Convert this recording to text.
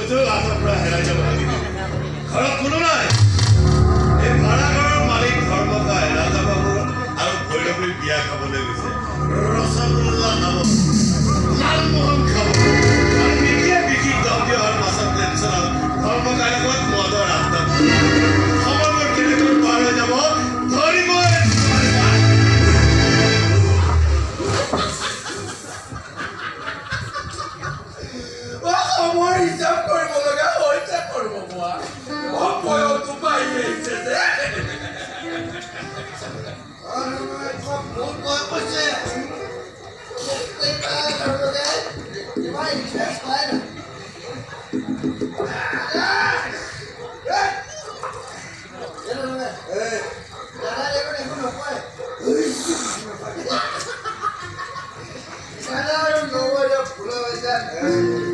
হাতৰ পৰা হেৰাই যাব লাগিব ঘৰত কোনো নাই এই ভাড়াঘৰৰ মালিক ধৰ্মকাই ৰাজাবাবু আৰু ভৈৰৱীৰ বিয়া খাবলৈ গৈছে ৰসগোল্লা খাব লালমোহন খাব আৰু বিকিয়ে বিকি দম দি অহাৰ পাছত টেনশ্যন ধৰ্মকাই লগত মদৰ আড্ডা সময়বোৰ কেনেকৈ পাৰ হৈ যাব ধৰিবই মই হিচাপ কৰিব লগা হৈছে কৰিব পোৱা বয়সটো পাই আহিছে যে ফুল